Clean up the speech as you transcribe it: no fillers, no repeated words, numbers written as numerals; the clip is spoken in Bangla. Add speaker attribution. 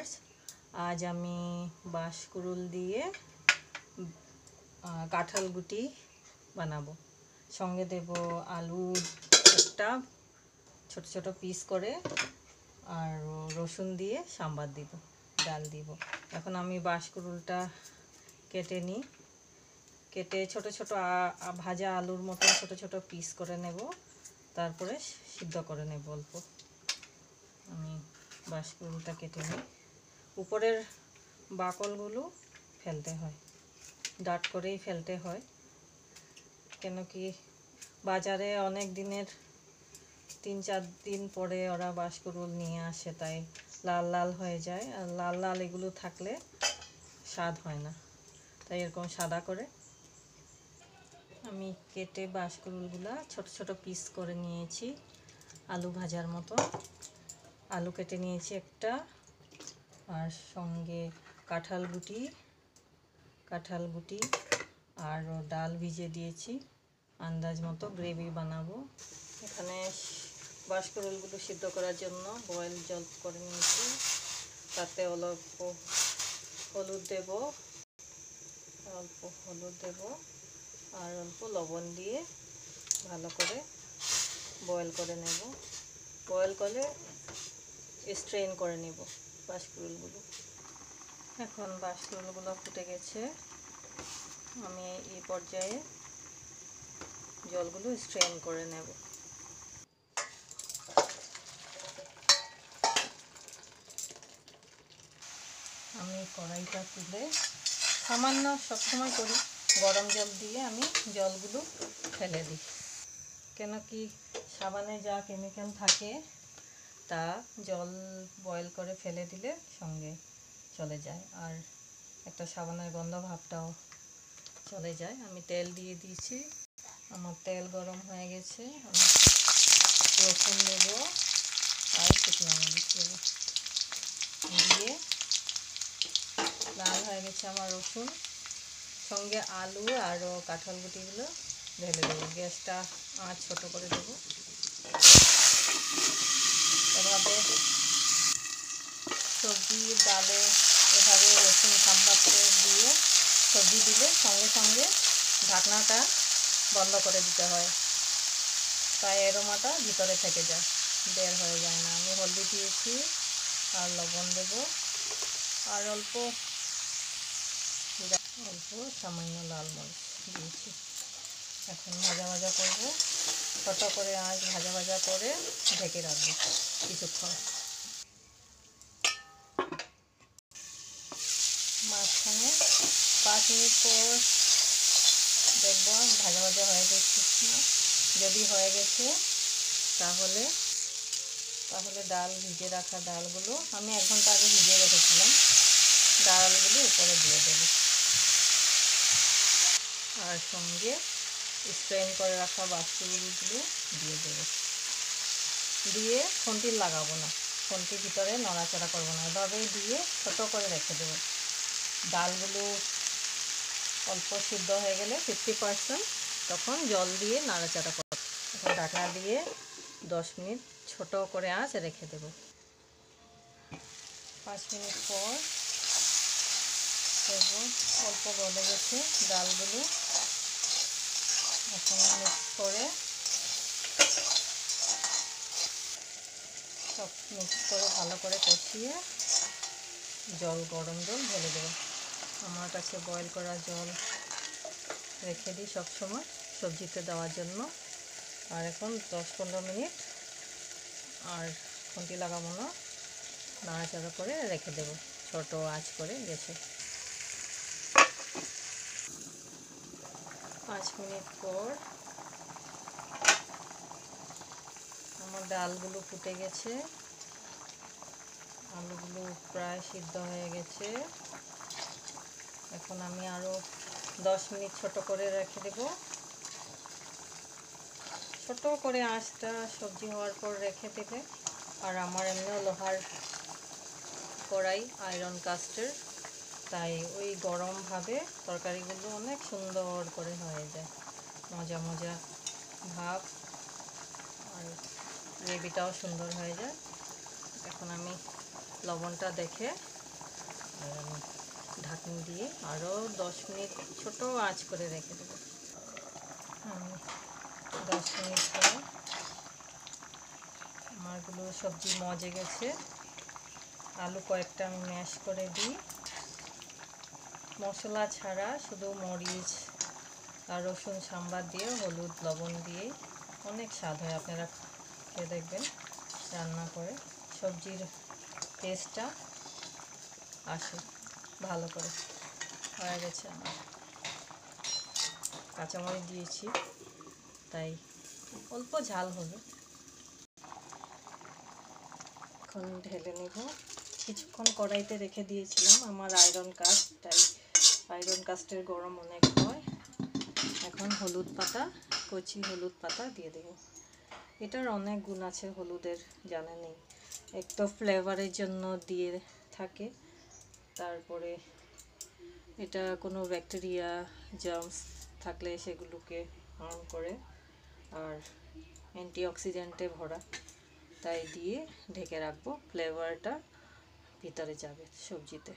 Speaker 1: ভিউয়ার্স, আজ আমি বাঁশকুড়ুল দিয়ে কাঁঠাল গুটি বানাবো। সঙ্গে দেব আলু একটা ছোট ছোট পিস করে, আর রসুন দিয়ে সাম্বার দিব, ডাল দিব। এখন আমি বাঁশকুড়ুলটা কেটে নিই। কেটে ছোট ছোট ভাজা আলুর মতো ছোট ছোট পিস করে নেব, তারপরে সিদ্ধ করে নেব অল্প। আমি বাঁশকুড়ুলটা কেটে নিই। উপরের বাকলগুলো ফেলতে হয়, ডাট করেই ফেলতে হয়, কেন কি বাজারে অনেক দিনের 3-4 দিন পরে ওরা বাঁশকুড়ুল নিয়ে আসে, তাই লাল লাল হয়ে যায়। আর লাল লাল এগুলো থাকলে স্বাদ হয় না, তাই এরকম সাদা করে আমি কেটে বাঁশকুড়ুলগুলো ছোট ছোট পিস করে নিয়েছি। আলু ভাজার মতো আলু কেটে নিয়েছি একটা, আর সঙ্গে কাঁঠাল গুটি আর ডাল ভিজিয়ে দিয়েছি। আন্দাজ মতো গ্রেভি বানাবো। এখানে বাঁশকুড়ুলগুলো সিদ্ধ করার জন্য বয়েল জল করে নিয়েছি। তাতে অল্প হলুদ দেব আর অল্প লবণ দিয়ে ভালো করে বয়েল করে নেব। বয়েল করে স্ট্রেন করে নেব বাঁশকুড়ুলগুলো। এখন বাঁশকুড়ুলগুলো ফুটে গেছে। আমি এই পর্যায়ে জলগুলো স্ট্রেন করে নেব। আমি কড়াইটা তুলে সামান্য, সবসময় করি, গরম জল দিয়ে আমি জলগুলো ফেলে দিই। কেন কি সাবানে যা কেমিক্যাল থাকে তা জল বয়েল করে ফেলে দিলে সঙ্গে চলে যায়, আর একটা সাবানের গন্ধ ভাবটাও চলে যায়। আমি তেল দিয়ে দিয়েছি, আমার তেল গরম হয়ে গেছে। আমি রসুন দেব আর শুকনো মরিচ দেব, দিয়ে লাল হয়ে গেছে আমার রসুন। সঙ্গে আলু আর কাঁঠাল গুটিগুলো ঢেলে দেবো। গ্যাসটা আঁচ ছোটো করে দেবো। এভাবে সবজি ডালে এভাবে রসুন সাম্বারতে দিয়ে সবজি দিলে সঙ্গে সঙ্গে ঢাকনাটা বন্ধ করে দিতে হয়, তাই অ্যারোমাটা ভিতরে থেকে যায়, বের হয়ে যায় না। আমি হলদি দিয়েছি আর লবণ দেব, আর অল্প সামান্য লাল মরিচ দিয়েছি। এখন ভাজা ভাজা করবো, ছোটো করে আঁচ ভাজা ভাজা করে ঢেকে রাখবো কিছুক্ষণ। মাঝখানে 5 মিনিট পর দেখবো ভাজা ভাজা হয়ে গেছে না। যদি হয়ে গেছে তাহলে ডাল, ভিজে রাখা ডালগুলো আমি 1 ঘন্টা আগে ভিজিয়ে রেখেছিলাম, ডালগুলো উপরে দিয়ে দেবো। আর সঙ্গে স্ট্রেন করে রাখা বাঁশকুড়ুলগুলো দিয়ে দেবো। দিয়ে খুন্তি লাগাবো না, খুন্তির ভিতরে নড়াচড়া করবো না, এভাবেই দিয়ে ছোটো করে রেখে দেবো। ডালগুলো অল্প সিদ্ধ হয়ে গেলে 50%, তখন জল দিয়ে নাড়াচাড়া করব। এখন ঢাকনা দিয়ে 10 মিনিট ছোটো করে আঁচ রেখে দেব। 5 মিনিট পর দেখব অল্প গলে গেছে ডালগুলো। এখন মিক্স করে সব মিক্স করে ভালো করে কষিয়ে গরম জল ঢেলে দেবো। আমার কাছে বয়েল করা জল রেখে দিই সবসময় সবজিতে দেওয়ার জন্য। আর এখন 10-15 মিনিট আর খুন্তি লাগাবো না, নাড়াচাড়া করে রেখে দেবো ছোটো আঁচ করে গেছে। 5 মিনিট পর আমার ডালগুলো ফুটে গেছে, আলুগুলো প্রায় সিদ্ধ হয়ে গেছে। এখন আমি আরও 10 মিনিট ছোটো করে রেখে দেব। ছোটো করে আঁচটা সবজি হওয়ার পর রেখে দেবে। আর আমার এমনিও লোহার কড়াই, আয়রন কাস্টের, তাই ওই গরমভাবে তরকারিগুলো অনেক সুন্দর করে হয়ে যায়, মজা মজা ভাব, আর গ্রেভিটাও সুন্দর হয়ে যায়। এখন আমি লবণটা দেখে আর আমি ঢাকনি দিয়ে আরও 10 মিনিট ছোট আঁচ করে রেখে দেবো। আমি 10 মিনিট পর আমারগুলো সবজি মজে গেছে। আলু কয়েকটা আমি ম্যাশ করে দিই, মশলা ছাড়া শুধু মরিচ আর রসুন সাম্বার দিয়ে হলুদ লবণ দিয়ে অনেক স্বাদ হয়। আপনারা খেয়ে দেখবেন রান্না করে, সবজির টেস্টটা আসে ভালো করে। হয়ে গেছে আমার, কাঁচামরিচ দিয়েছি তাই অল্প ঝাল হবে। এখন ঢেলে নেব। কিছুক্ষণ কড়াইতে রেখে দিয়েছিলাম, আমার আয়রন কাস্ট, তাই আয়রন কাস্টের গরম অনেক হয়। এখন হলুদ পাতা, কচি হলুদ পাতা দিয়ে দেব। এটার অনেক গুণ আছে হলুদের, জানেনই। এক তো ফ্লেভারের জন্য দিয়ে থাকে, তারপরে এটা কোনো ব্যাকটেরিয়া জার্মস থাকলে সেগুলোকে হার্ম করে, আর অ্যান্টিঅক্সিডেন্টে ভরা, তাই দিয়ে ঢেকে রাখবো, ফ্লেভারটা ভিতরে যাবে সবজিতে।